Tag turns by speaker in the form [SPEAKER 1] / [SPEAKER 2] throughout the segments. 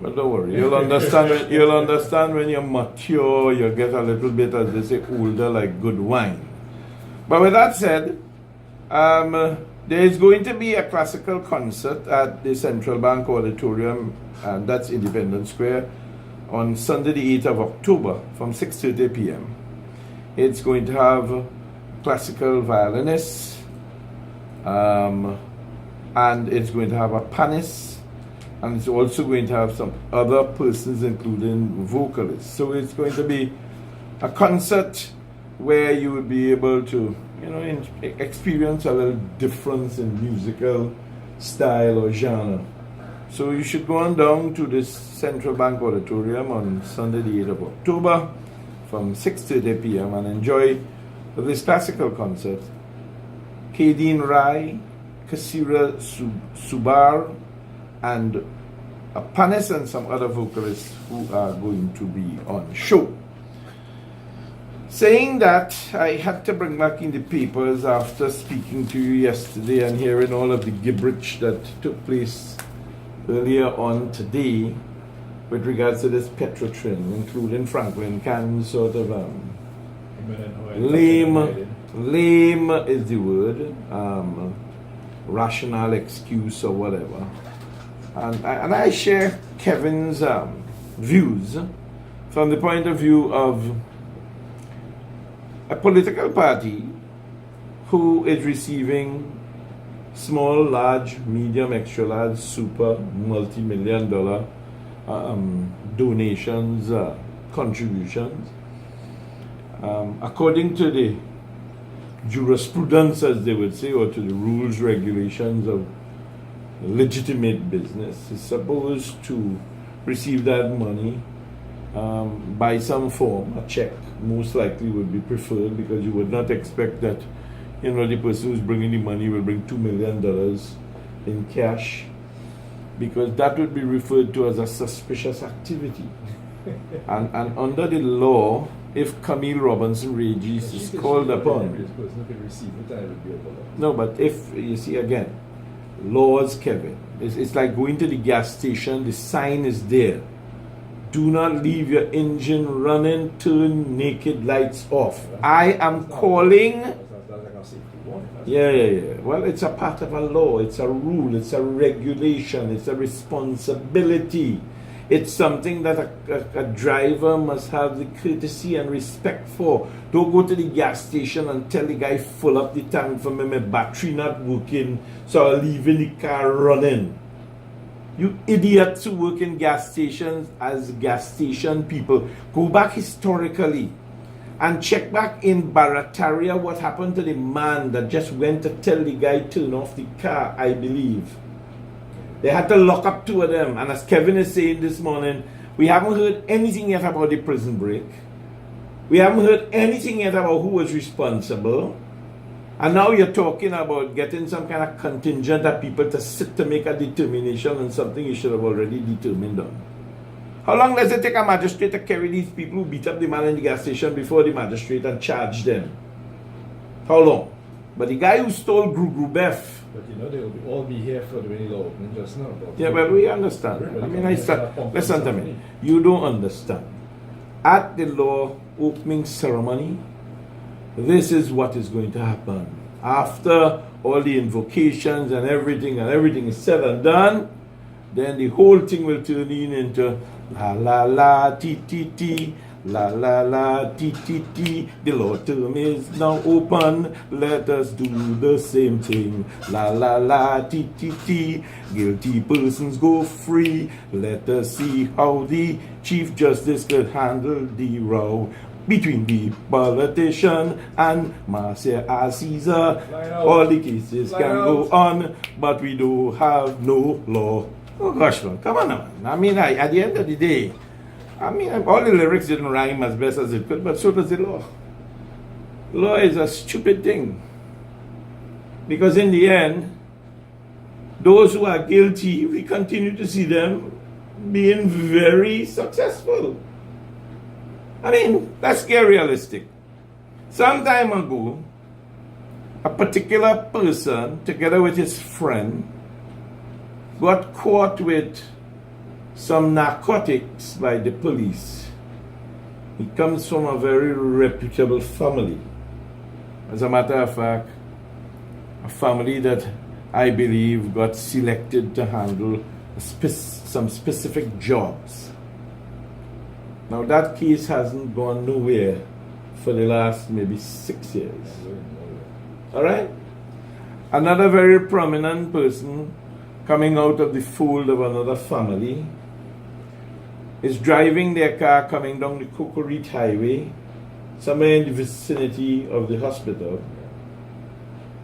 [SPEAKER 1] But don't worry, you'll understand. You'll understand when you're mature. You get a little bit, as they say, older, like good wine. But with that said, there is going to be a classical concert at the Central Bank Auditorium, and that's Independence Square, on Sunday, the 8th of October, from 6:30 p.m. It's going to have classical violinists, and it's going to have a pianist, and it's also going to have some other persons, including vocalists. So it's going to be a concert where you would be able to, experience a little difference in musical style or genre. So you should go on down to this Central Bank Auditorium on Sunday, the 8th of October, from 6:30 p.m. and enjoy this classical concert. Kadeen Rai, Kasira Subar, and a pianist and some other vocalists who are going to be on show. Saying that, I had to bring back in the papers after speaking to you yesterday and hearing all of the gibberish that took place earlier on today with regards to this Petrotrin, including Franklin Can's sort of lame is the word, rational excuse or whatever. And I share Kevin's views from the point of view of a political party who is receiving small, large, medium, extra large, super, multi-million dollar donations, contributions. According to the jurisprudence, as they would say, or to the rules, regulations of legitimate business, is supposed to receive that money by some form. A check most likely would be preferred, because you would not expect that the person who's bringing the money will bring $2 million in cash, because that would be referred to as a suspicious activity. and under the law, if Camille Robinson Regis is called upon, no, but if you see again, laws, Kevin, it's like going to the gas station. The sign is there: do not leave your engine running, turn naked lights off. I am calling. Yeah. Well, it's a part of a law, it's a rule, it's a regulation, it's a responsibility. It's something that a driver must have the courtesy and respect for. Don't go to the gas station and tell the guy fill up the tank for me, my battery not working, so I'm leaving the car running. You idiots who work in gas stations as gas station people, go back historically and check back in Barataria what happened to the man that just went to tell the guy turn off the car, I believe. They had to lock up two of them. And as Kevin is saying this morning, we haven't heard anything yet about the prison break. We haven't heard anything yet about who was responsible. And now you're talking about getting some kind of contingent of people to sit to make a determination on something you should have already determined on. How long does it take a magistrate to carry these people who beat up the man in the gas station before the magistrate and charge them? How long? But the guy who stole Grubef.
[SPEAKER 2] But they'll all be here for the when law opening just now.
[SPEAKER 1] Yeah, but we understand. Listen to me. You don't understand. At the law opening ceremony, this is what is going to happen. After all the invocations and everything is said and done, then the whole thing will turn into la la la ti ti ti, la la la ti ti ti. The law term is now open. Let us do the same thing. La la la ti ti ti. Guilty persons go free. Let us see how the Chief Justice could handle the row between the politician and Marcia Aziza. All the cases can go on, but we do have no law. Oh gosh, man, come on now. I mean, at the end of the day, all the lyrics didn't rhyme as best as it could, but so does the law. Law is a stupid thing. Because in the end, those who are guilty, we continue to see them being very successful. I mean, let's get realistic. Some time ago, a particular person, together with his friend, got caught with some narcotics by the police. He comes from a very reputable family. As a matter of fact, a family that I believe got selected to handle some specific jobs. Now that case hasn't gone nowhere for the last maybe 6 years. All right? Another very prominent person coming out of the fold of another family is driving their car coming down the Cocorite Highway, somewhere in the vicinity of the hospital,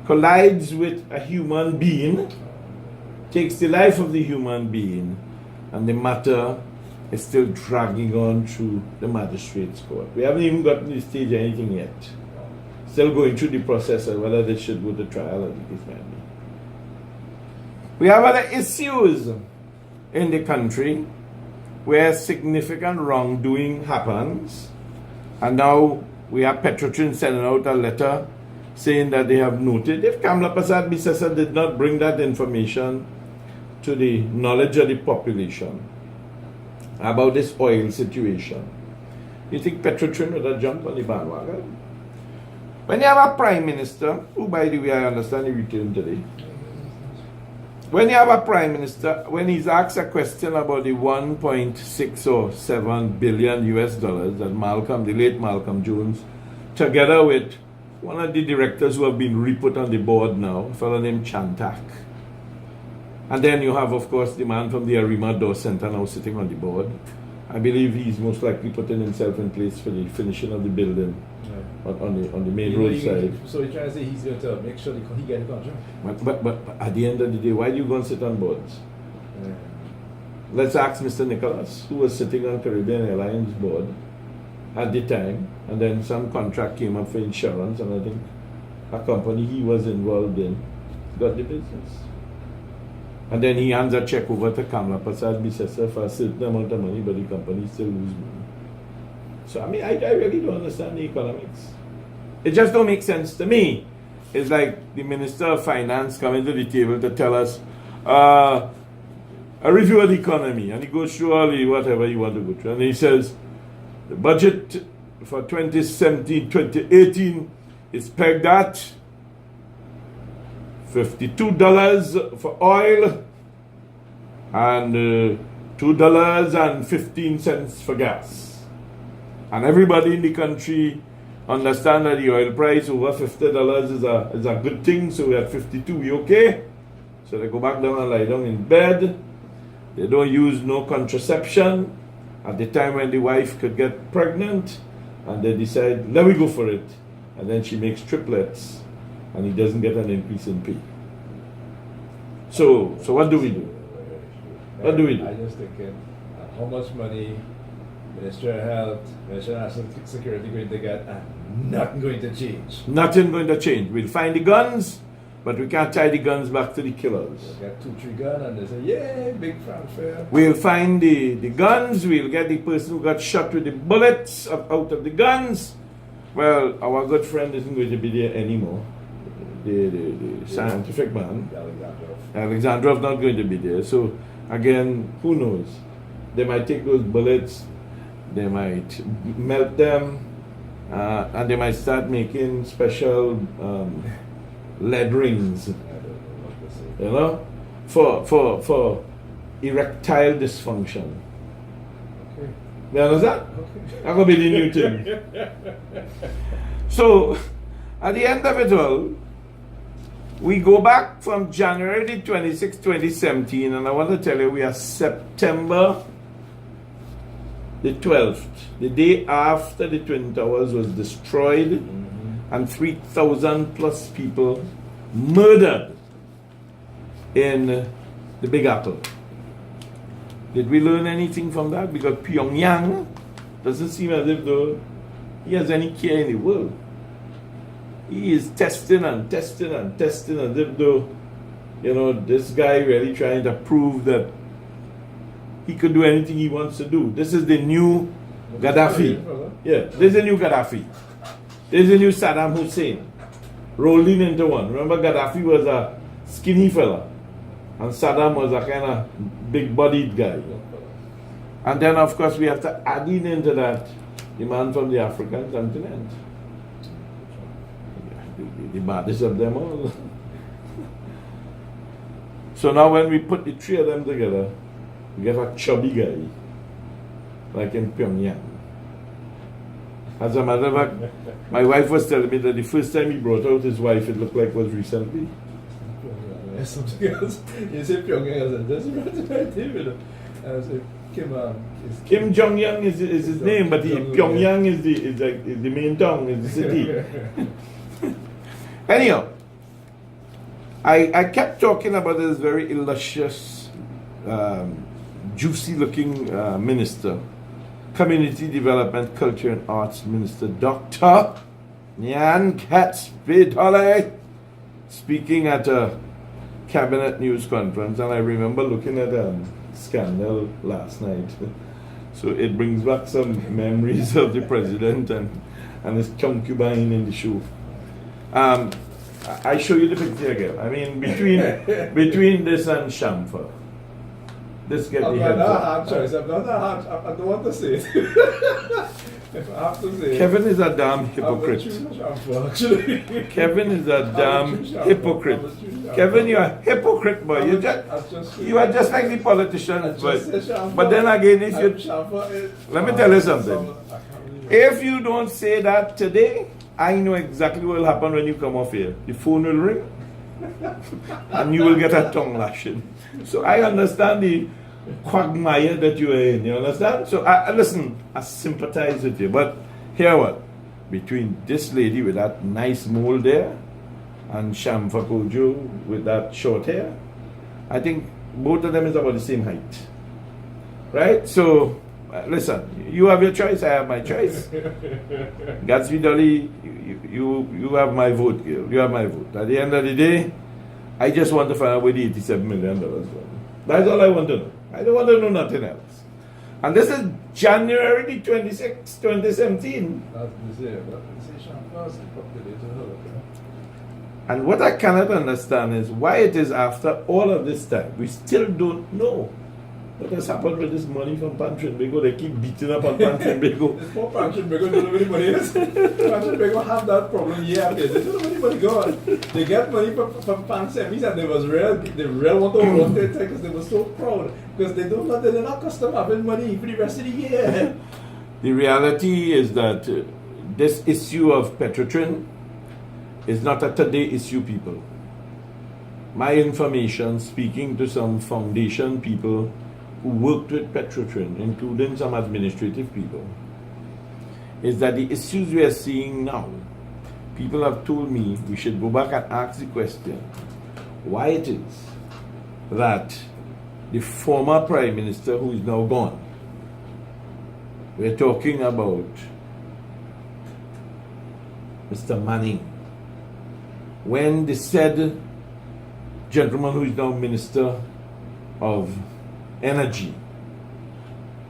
[SPEAKER 1] collides with a human being, takes the life of the human being, and the matter is still dragging on through the magistrate's court. We haven't even gotten to the stage of anything yet. Still going through the process of whether they should go to trial or the case might be. We have other issues in the country where significant wrongdoing happens, and now we have Petrotrin sending out a letter saying that they have noted. If Kamla Prasad Bisesa did not bring that information to the knowledge of the population about this oil situation, you think Petrotrin would have jumped on the bandwagon? When you have a prime minister, who by the way I understand he returned today, when you have a prime minister, when he's asked a question about the 1.6 or 7 billion US dollars that the late Malcolm Jones, together with one of the directors who have been re-put on the board now, a fellow named Chantak. And then you have, of course, the man from the Arima Door Center now sitting on the board. I believe he's most likely putting himself in place for the finishing of the building on the main road side.
[SPEAKER 2] So you're trying to say he's going to make sure he gets the contract?
[SPEAKER 1] But at the end of the day, why do you go and sit on boards?
[SPEAKER 2] Yeah.
[SPEAKER 1] Let's ask Mr. Nicholas, who was sitting on Caribbean Airlines board at the time, and then some contract came up for insurance, and I think a company he was involved in got the business. And then he hands a check over to Kamla Prasad Bisesa for a certain amount of money, but the company still lose money. So I mean, I really don't understand the economics. It just don't make sense to me. It's like the Minister of Finance coming to the table to tell us a review of the economy, and he goes through all the whatever you want to go through, and he says the budget for 2017-2018 is pegged at $52 for oil and $2.15 for gas. And everybody in the country understand that the oil price over $50 is a good thing, so we're at 52, we okay? So they go back down and lie down in bed. They don't use no contraception at the time when the wife could get pregnant, and they decide, let me go for it. And then she makes triplets, and he doesn't get an increase in pay. So what do we do? What do we do?
[SPEAKER 2] I just thinking, how much money Minister of Health, Minister of National Security going to get, and nothing going to change.
[SPEAKER 1] Nothing going to change. We'll find the guns, but we can't tie the guns back to the killers.
[SPEAKER 2] They'll get 2-3 guns and they say, yay, big fanfare.
[SPEAKER 1] We'll find the guns, we'll get the person who got shot with the bullets out of the guns. Well, our good friend isn't going to be there anymore. The scientific man, Alexandrov, not going to be there. So again, who knows? They might take those bullets, they might melt them, and they might start making special lead rings, you know, for erectile dysfunction.
[SPEAKER 2] Okay.
[SPEAKER 1] You understand?
[SPEAKER 2] Okay.
[SPEAKER 1] That's going to be the new thing. So, at the end of it all, we go back from January 26, 2017, and I want to tell you we are September the 12th, the day after the Twin Towers was destroyed, and 3,000 plus people murdered in the Big Apple. Did we learn anything from that? Because Pyongyang doesn't seem as if though he has any care in the world. He is testing and testing and testing as if though, you know, this guy really trying to prove that he could do anything he wants to do. This is the new Gaddafi. Yeah, this is the new Gaddafi. This is the new Saddam Hussein. Rolling into one. Remember, Gaddafi was a skinny fella, and Saddam was a kind of big-bodied guy. And then, of course, we have to add in into that demand from the African continent. The baddest of them all. So now when we put the three of them together, we get a chubby guy, like in Pyongyang. As a matter of fact, my wife was telling me that the first time he brought out his wife, it looked like was recently.
[SPEAKER 2] Pyongyang, something else. You say Pyongyang, I said, that's right, David. I said,
[SPEAKER 1] Kim Jong-un is his name, but Pyongyang is the main town, is the city. Anyhow, I kept talking about this very illustrious, juicy-looking minister, Community Development, Culture and Arts Minister, Dr. Nyan Katspidole, speaking at a cabinet news conference, and I remember looking at Scandal last night. So it brings back some memories of the president and his concubine in the show. I show you the picture again. I mean, between this and Shamfa, this get the heads up.
[SPEAKER 2] Hard choice. I'm not that hard. I don't want to say it. If I have to say
[SPEAKER 1] Kevin is a damn hypocrite.
[SPEAKER 2] Shamfa, actually.
[SPEAKER 1] Kevin is a damn hypocrite. Kevin, you're a hypocrite, boy. You are just like the politicians, but then again, if you let me tell you something. If you don't say that today, I know exactly what will happen when you come off here. The phone will ring, and you will get a tongue lashing. So I understand the quagmire that you are in. You understand? So listen, I sympathize with you. But hear what? Between this lady with that nice mole there and Shamfa Kojo with that short hair, I think both of them is about the same height. Right? So listen, you have your choice, I have my choice. Gatsby Dolly, you have my vote, girl. You have my vote. At the end of the day, I just want to find out where the $87 million was. That's all I want to know. I don't want to know nothing else. And this is January 26, 2017. And what I cannot understand is why it is after all of this time, we still don't know what has happened with this money from Pan Trinbago. They keep beating up on Pan Trinbago.
[SPEAKER 2] This poor Pan Trinbago don't know where the money is. Pan Trinbago have that problem year after. They don't know where the money gone. They get money from Pan Semis and they really want to hold on to it because they were so proud. Because they're not accustomed to having money for the rest of the year.
[SPEAKER 1] The reality is that this issue of Petrotrin is not a today issue, people. My information, speaking to some foundation people who worked with Petrotrin, including some administrative people, is that the issues we are seeing now, people have told me we should go back and ask the question why it is that the former Prime Minister, who is now gone, we're talking about Mr. Manning, when the said gentleman who is now Minister of Energy,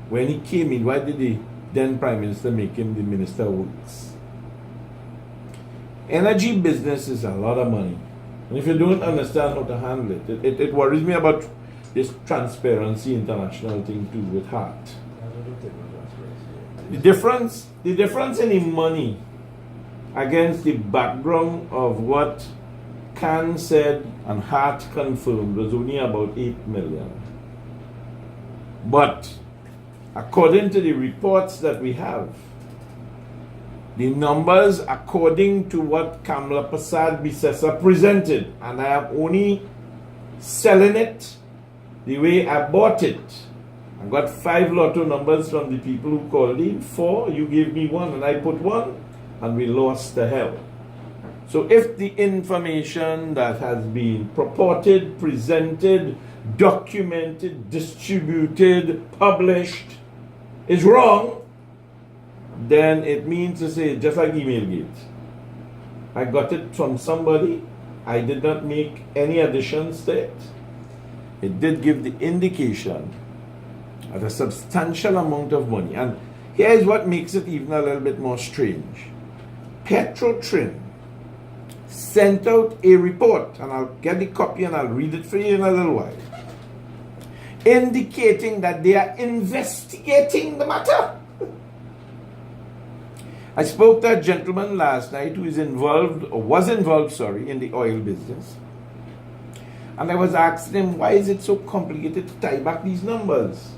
[SPEAKER 1] when he came in, why did the then Prime Minister make him the Minister of Works? Energy business is a lot of money. And if you don't understand how to handle it, it worries me about this Transparency International thing too with Hart. The difference in the money against the background of what Khan said and Hart confirmed was only about 8 million. But according to the reports that we have, the numbers according to what Kamla Prasad Bisesa presented, and I am only selling it the way I bought it. I got 5 lotto numbers from the people who called in. 4, you gave me 1 and I put 1, and we lost the hell. So if the information that has been purported, presented, documented, distributed, published is wrong, then it means to say, just like Emailgate, I got it from somebody, I did not make any additions to it. It did give the indication of a substantial amount of money. And here is what makes it even a little bit more strange. Petrotrin sent out a report, and I'll get the copy and I'll read it for you in a little while, indicating that they are investigating the matter. I spoke to a gentleman last night who is involved, or was involved, sorry, in the oil business. And I was asking him, why is it so complicated to tie back these numbers?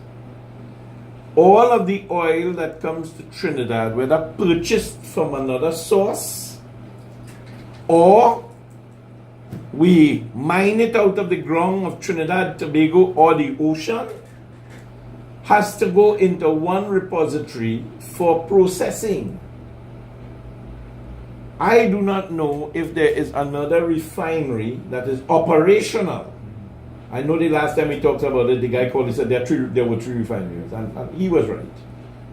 [SPEAKER 1] All of the oil that comes to Trinidad, whether purchased from another source or we mine it out of the ground of Trinidad, Tobago, or the ocean, has to go into one repository for processing. I do not know if there is another refinery that is operational. I know the last time we talked about it, the guy called and said there were three refineries, and he was right.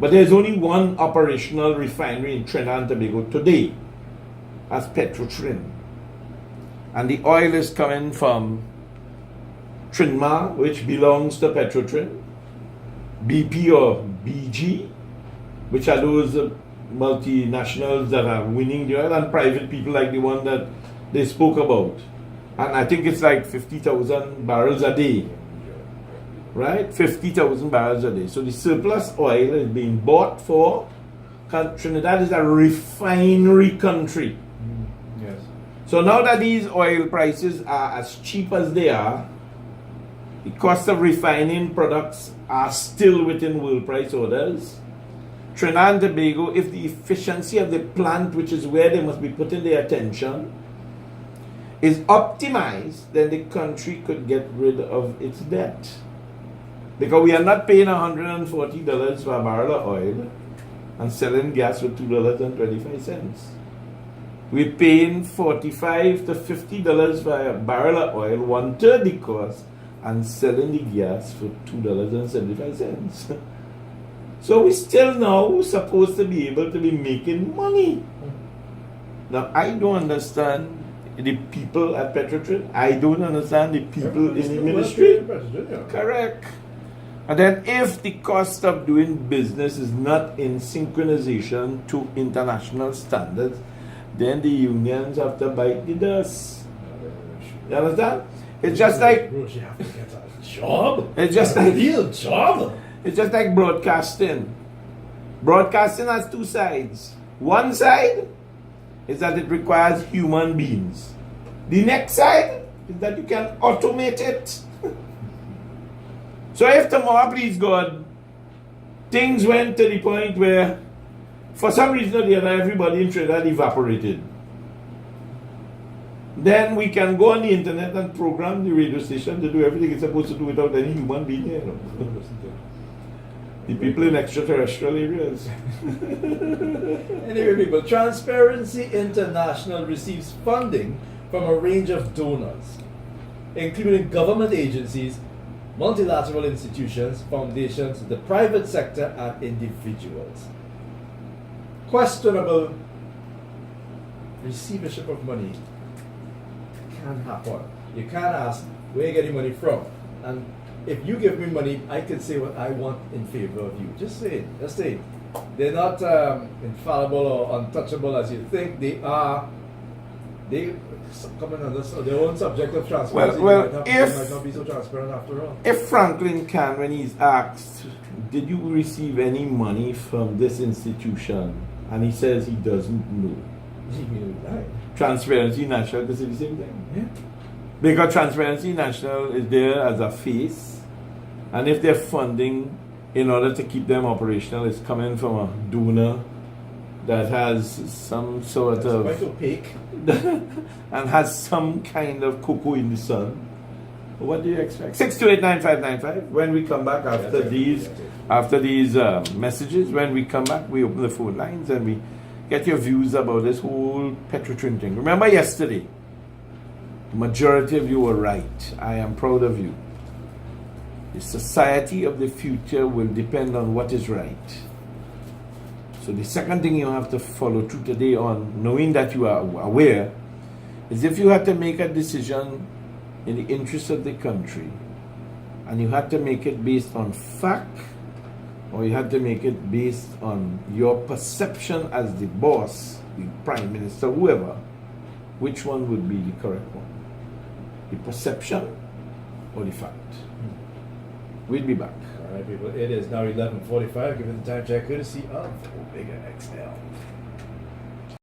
[SPEAKER 1] But there's only one operational refinery in Trinidad and Tobago today, as Petrotrin. And the oil is coming from Trinma, which belongs to Petrotrin, BP or BG, which are those multinationals that are winning the oil, and private people like the one that they spoke about. And I think it's like 50,000 barrels a day. Right? 50,000 barrels a day. So the surplus oil is being bought for. Trinidad is a refinery country.
[SPEAKER 2] Yes.
[SPEAKER 1] So now that these oil prices are as cheap as they are, the cost of refining products are still within world price orders. Trinidad and Tobago, if the efficiency of the plant, which is where they must be putting their attention, is optimized, then the country could get rid of its debt. Because we are not paying $140 for a barrel of oil and selling gas for $2.25. We're paying $45 to $50 for a barrel of oil, 1/3 the cost, and selling the gas for $2.75. So we still now supposed to be able to be making money. Now I don't understand the people at Petrotrin. I don't understand the people in the ministry. Correct. And then if the cost of doing business is not in synchronization to international standards, then the unions have to bite the dust. You understand? It's just like
[SPEAKER 2] Bro, you have to get a job.
[SPEAKER 1] It's just
[SPEAKER 2] a
[SPEAKER 1] like
[SPEAKER 2] real job.
[SPEAKER 1] It's just like broadcasting. Broadcasting has two sides. One side is that it requires human beings. The next side is that you can automate it. So if tomorrow, please God, things went to the point where for some reason or the other everybody in Trinidad evaporated, then we can go on the internet and program the radio station to do everything it's supposed to do without any human being here. The people in extraterrestrial areas.
[SPEAKER 2] Anyway, people, Transparency International receives funding from a range of donors, including government agencies, multilateral institutions, foundations, the private sector, and individuals. Questionable receivership of money can happen. You can't ask where you getting money from. And if you give me money, I can say what I want in favor of you. Just say it. Just say it. They're not infallible or untouchable as you think. They are. They come under their own subject of transparency. They might not be so transparent after all.
[SPEAKER 1] If Franklin can, when he's asked, did you receive any money from this institution? And he says he doesn't know. Transparency International could say the same thing.
[SPEAKER 2] Yeah.
[SPEAKER 1] Because Transparency International is there as a face, and if their funding in order to keep them operational is coming from a donor that has some sort
[SPEAKER 2] That's
[SPEAKER 1] of
[SPEAKER 2] quite opaque.
[SPEAKER 1] and has some kind of cocoa in the sun, what do you expect? 6289595. When we come back after these messages, when we come back, we open the phone lines and we get your views about this whole Petrotrin thing. Remember yesterday, the majority of you were right. I am proud of you. The society of the future will depend on what is right. So the second thing you have to follow through today on, knowing that you are aware, is if you had to make a decision in the interest of the country, and you had to make it based on fact, or you had to make it based on your perception as the boss, the prime minister, whoever, which one would be the correct one? The perception or the fact? We'll be back.
[SPEAKER 2] All right, people. It is now 11:45. Give it the time check courtesy of Omega XL.